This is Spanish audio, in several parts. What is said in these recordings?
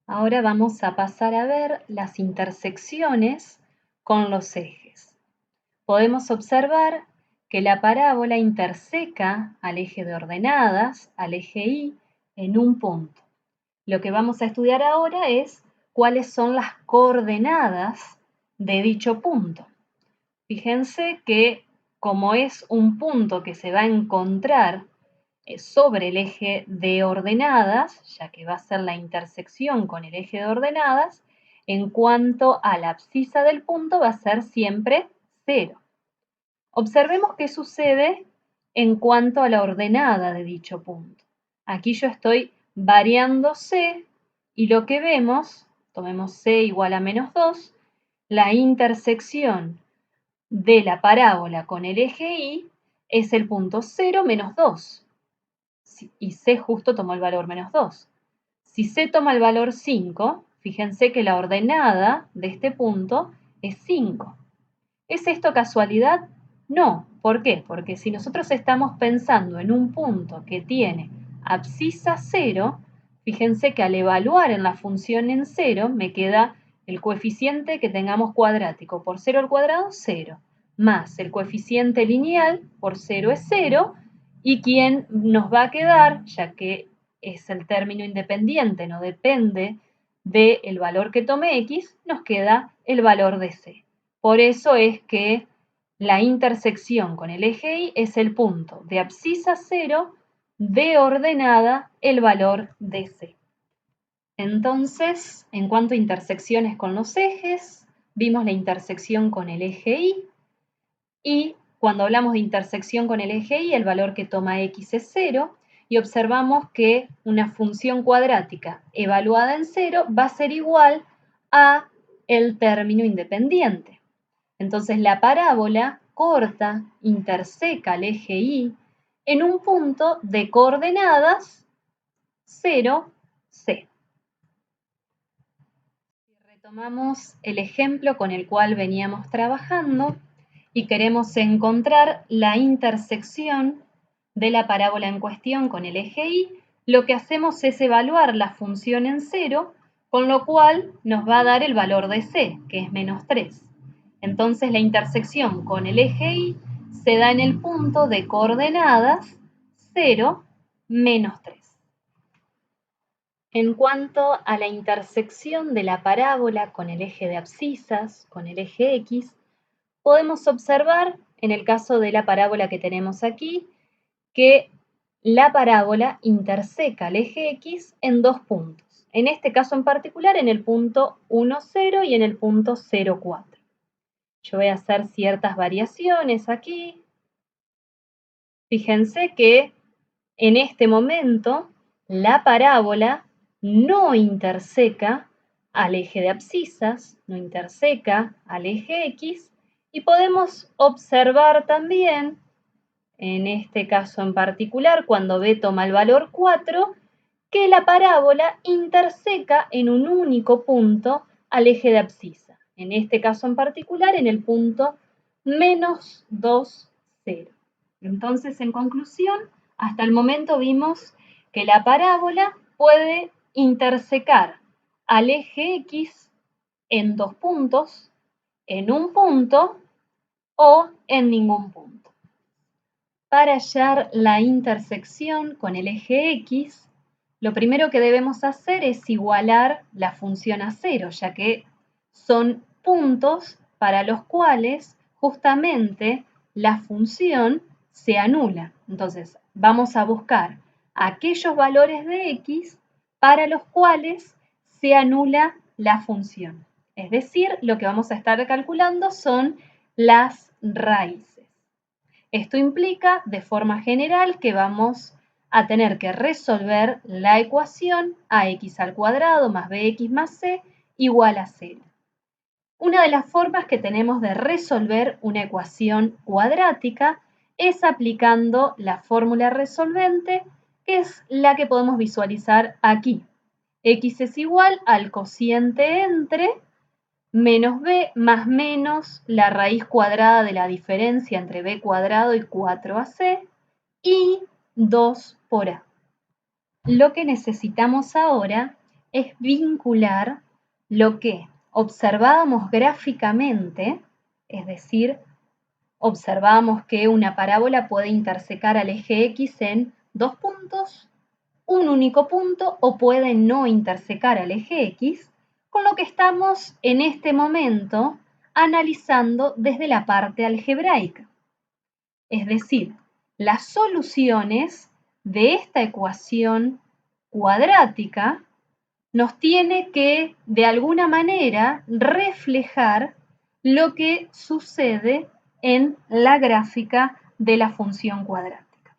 Ahora vamos a pasar a ver las intersecciones con los ejes. Podemos observar que la parábola interseca al eje de ordenadas, al eje Y, en un punto. Lo que vamos a estudiar ahora es cuáles son las coordenadas de dicho punto. Fíjense que como es un punto que se va a encontrar sobre el eje de ordenadas, ya que va a ser la intersección con el eje de ordenadas, en cuanto a la abscisa del punto va a ser siempre 0. Observemos qué sucede en cuanto a la ordenada de dicho punto. Aquí yo estoy variando C y lo que vemos, tomemos C igual a -2, la intersección de la parábola con el eje Y es el punto 0, -2. Y C justo tomó el valor -2. Si C toma el valor 5, fíjense que la ordenada de este punto es 5. ¿Es esto casualidad? No. ¿Por qué? Porque si nosotros estamos pensando en un punto que tiene abscisa 0, fíjense que al evaluar en la función en 0 me queda el coeficiente que tengamos cuadrático por 0 al cuadrado, 0, más el coeficiente lineal por 0 es 0, y quien nos va a quedar, ya que es el término independiente, no depende del valor que tome x, nos queda el valor de c. Por eso es que la intersección con el eje Y es el punto de abscisa 0 de ordenada el valor de C. Entonces, en cuanto a intersecciones con los ejes, vimos la intersección con el eje Y, y cuando hablamos de intersección con el eje Y, el valor que toma x es 0, y observamos que una función cuadrática evaluada en 0 va a ser igual a el término independiente. Entonces la parábola corta, interseca el eje Y en un punto de coordenadas 0, C. Retomamos el ejemplo con el cual veníamos trabajando y queremos encontrar la intersección de la parábola en cuestión con el eje Y. Lo que hacemos es evaluar la función en 0, con lo cual nos va a dar el valor de C, que es -3. Entonces la intersección con el eje Y se da en el punto de coordenadas 0, -3. En cuanto a la intersección de la parábola con el eje de abscisas, con el eje X, podemos observar, en el caso de la parábola que tenemos aquí, que la parábola interseca el eje X en dos puntos. En este caso en particular, en el punto 1, 0 y en el punto 0, 4. Yo voy a hacer ciertas variaciones aquí. Fíjense que en este momento la parábola no interseca al eje de abscisas, no interseca al eje X, y podemos observar también, en este caso en particular, cuando B toma el valor 4, que la parábola interseca en un único punto al eje de abscisa. En este caso en particular, en el punto -2, 0. Entonces, en conclusión, hasta el momento vimos que la parábola puede intersecar al eje X en dos puntos, en un punto o en ningún punto. Para hallar la intersección con el eje X, lo primero que debemos hacer es igualar la función a 0, ya que son puntos para los cuales justamente la función se anula. Entonces, vamos a buscar aquellos valores de x para los cuales se anula la función. Es decir, lo que vamos a estar calculando son las raíces. Esto implica, de forma general, que vamos a tener que resolver la ecuación ax² más bx más c igual a 0. Una de las formas que tenemos de resolver una ecuación cuadrática es aplicando la fórmula resolvente, que es la que podemos visualizar aquí. X es igual al cociente entre menos b más menos la raíz cuadrada de la diferencia entre b cuadrado y 4ac y 2 por a. Lo que necesitamos ahora es vincular lo que observábamos gráficamente, es decir, observamos que una parábola puede intersecar al eje X en dos puntos, un único punto, o puede no intersecar al eje X, con lo que estamos en este momento analizando desde la parte algebraica. Es decir, las soluciones de esta ecuación cuadrática nos tiene que, de alguna manera, reflejar lo que sucede en la gráfica de la función cuadrática.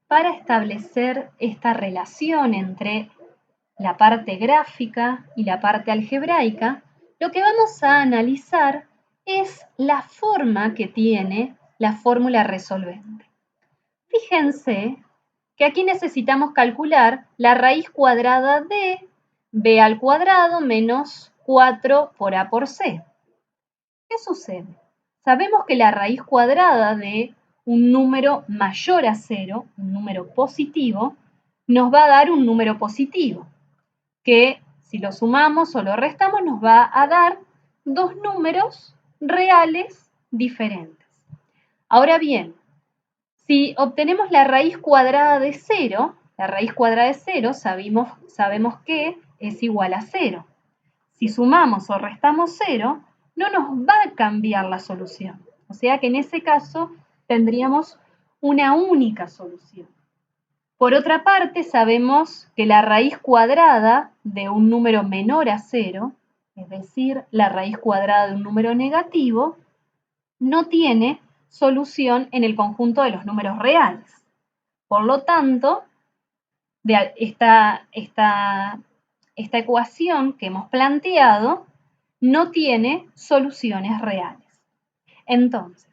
Para establecer esta relación entre la parte gráfica y la parte algebraica, lo que vamos a analizar es la forma que tiene la fórmula resolvente. Fíjense que aquí necesitamos calcular la raíz cuadrada de b al cuadrado menos 4 por a por c. ¿Qué sucede? Sabemos que la raíz cuadrada de un número mayor a 0, un número positivo, nos va a dar un número positivo, que si lo sumamos o lo restamos nos va a dar dos números reales diferentes. Ahora bien, si obtenemos la raíz cuadrada de 0, la raíz cuadrada de 0 sabemos que es igual a 0. Si sumamos o restamos 0, no nos va a cambiar la solución. O sea que en ese caso tendríamos una única solución. Por otra parte, sabemos que la raíz cuadrada de un número menor a 0, es decir, la raíz cuadrada de un número negativo, no tiene solución en el conjunto de los números reales. Por lo tanto, esta ecuación que hemos planteado no tiene soluciones reales. Entonces,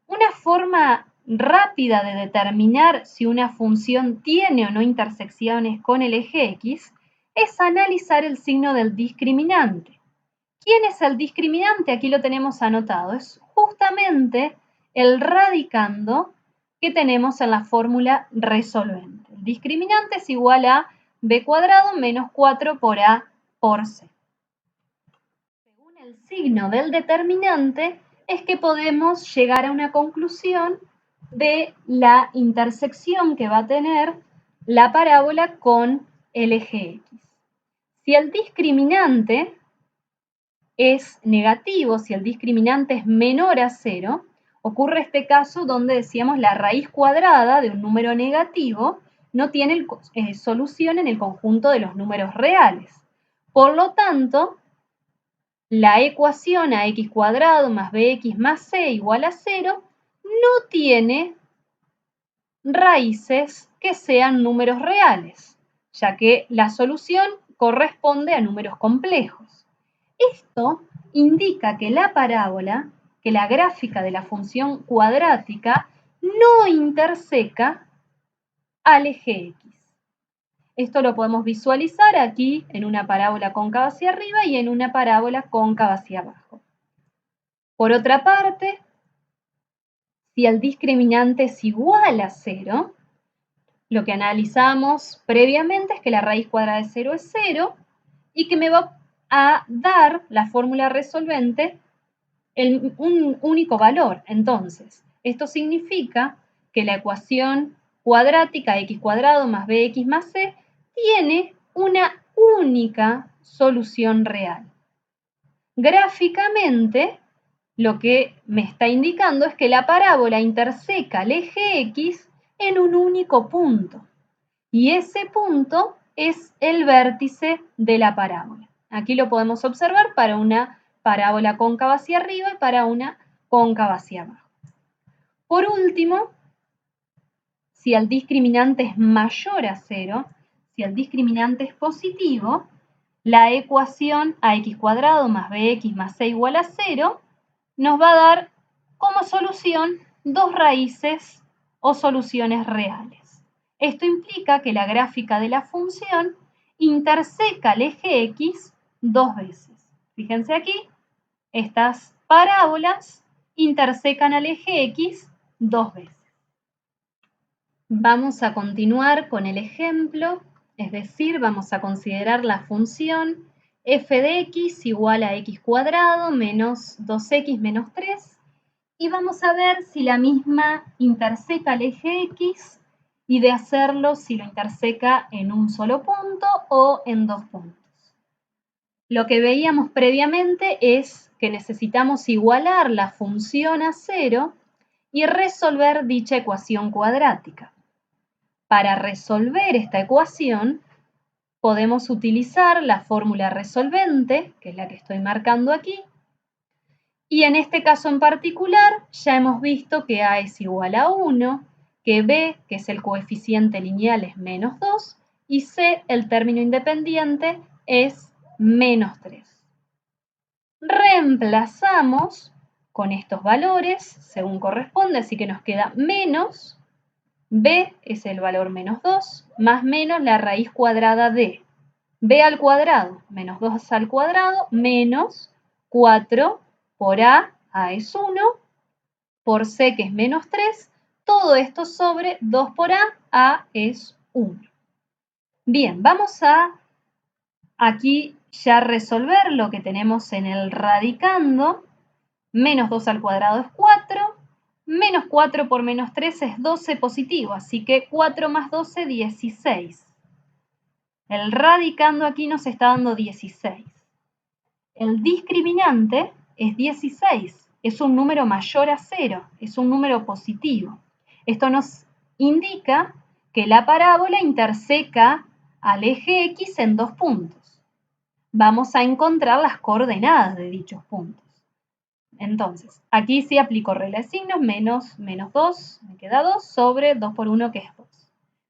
una forma rápida de determinar si una función tiene o no intersecciones con el eje X es analizar el signo del discriminante. ¿Quién es el discriminante? Aquí lo tenemos anotado. Es justamente el radicando que tenemos en la fórmula resolvente. El discriminante es igual a b cuadrado menos 4 por a por c. Según el signo del determinante, es que podemos llegar a una conclusión de la intersección que va a tener la parábola con el eje X. Si el discriminante es negativo, si el discriminante es menor a 0, ocurre este caso donde decíamos la raíz cuadrada de un número negativo no tiene solución en el conjunto de los números reales. Por lo tanto, la ecuación ax cuadrado más bx más c igual a 0 no tiene raíces que sean números reales, ya que la solución corresponde a números complejos. Esto indica que la parábola, que la gráfica de la función cuadrática no interseca al eje X. Esto lo podemos visualizar aquí en una parábola cóncava hacia arriba y en una parábola cóncava hacia abajo. Por otra parte, si el discriminante es igual a 0, lo que analizamos previamente es que la raíz cuadrada de 0 es 0 y que me va a dar la fórmula resolvente un único valor. Entonces, esto significa que la ecuación cuadrática x cuadrado más bx más c tiene una única solución real. Gráficamente, lo que me está indicando es que la parábola interseca el eje X en un único punto. Y ese punto es el vértice de la parábola. Aquí lo podemos observar para una parábola cóncava hacia arriba y para una cóncava hacia abajo. Por último, si el discriminante es mayor a 0, si el discriminante es positivo, la ecuación ax cuadrado más bx más c igual a 0 nos va a dar como solución dos raíces o soluciones reales. Esto implica que la gráfica de la función interseca el eje X dos veces. Fíjense aquí, estas parábolas intersecan al eje X dos veces. Vamos a continuar con el ejemplo es decir, vamos a considerar la función f de x igual a x cuadrado menos 2x menos 3 y vamos a ver si la misma interseca el eje x y de hacerlo si lo interseca en un solo punto o en dos puntos. Lo que veíamos previamente es que necesitamos igualar la función a 0 y resolver dicha ecuación cuadrática. Para resolver esta ecuación, podemos utilizar la fórmula resolvente, que es la que estoy marcando aquí, y en este caso en particular ya hemos visto que A es igual a 1, que B, que es el coeficiente lineal, es menos 2, y C, el término independiente, es menos 3. Reemplazamos con estos valores según corresponde, así que nos queda menos, B es el valor menos 2, más menos la raíz cuadrada de B al cuadrado menos 2 al cuadrado menos 4 por A es 1, por C que es menos 3, todo esto sobre 2 por A es 1. Bien, vamos a aquí ya resolver lo que tenemos en el radicando. Menos 2 al cuadrado es 4, menos 4 por menos 3 es 12 positivo, así que 4 más 12, 16. El radicando aquí nos está dando 16. El discriminante es 16, es un número mayor a 0, es un número positivo. Esto nos indica que la parábola interseca al eje X en dos puntos. Vamos a encontrar las coordenadas de dichos puntos. Entonces, aquí sí aplico regla de signos, menos 2, me queda 2, sobre 2 por 1, que es 2.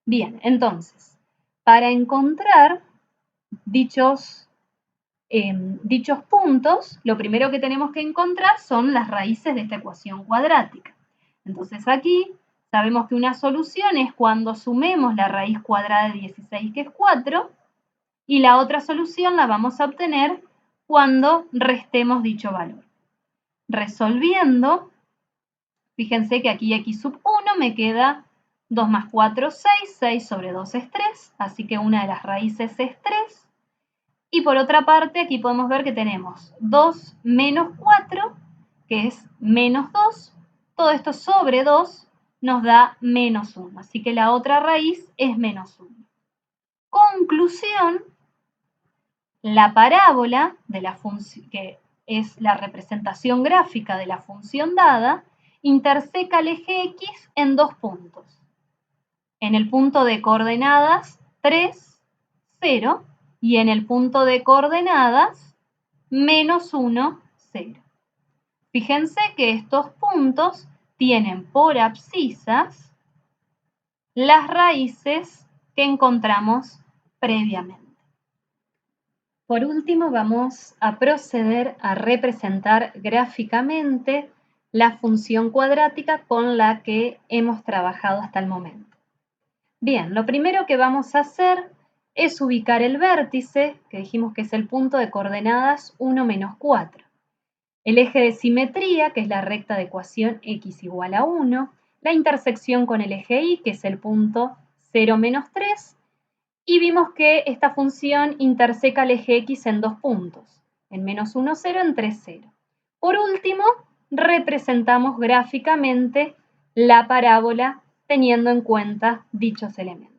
Bien, entonces, para encontrar dichos puntos, lo primero que tenemos que encontrar son las raíces de esta ecuación cuadrática. Entonces aquí sabemos que una solución es cuando sumemos la raíz cuadrada de 16, que es 4, y la otra solución la vamos a obtener cuando restemos dicho valor. Resolviendo, fíjense que aquí x sub 1 me queda 2 más 4, 6, 6 sobre 2 es 3, así que una de las raíces es 3. Y por otra parte, aquí podemos ver que tenemos 2 menos 4, que es menos 2. Todo esto sobre 2 nos da menos 1, así que la otra raíz es menos 1. Conclusión, la parábola de la función, que es la representación gráfica de la función dada, interseca el eje X en dos puntos. En el punto de coordenadas 3, 0, y en el punto de coordenadas menos 1, 0. Fíjense que estos puntos tienen por abscisas las raíces que encontramos previamente. Por último, vamos a proceder a representar gráficamente la función cuadrática con la que hemos trabajado hasta el momento. Bien, lo primero que vamos a hacer es ubicar el vértice, que dijimos que es el punto de coordenadas 1, menos 4. El eje de simetría, que es la recta de ecuación x igual a 1. La intersección con el eje y, que es el punto 0, menos 3. Y vimos que esta función interseca el eje x en dos puntos, en menos 1, 0, en 3, 0. Por último, representamos gráficamente la parábola teniendo en cuenta dichos elementos.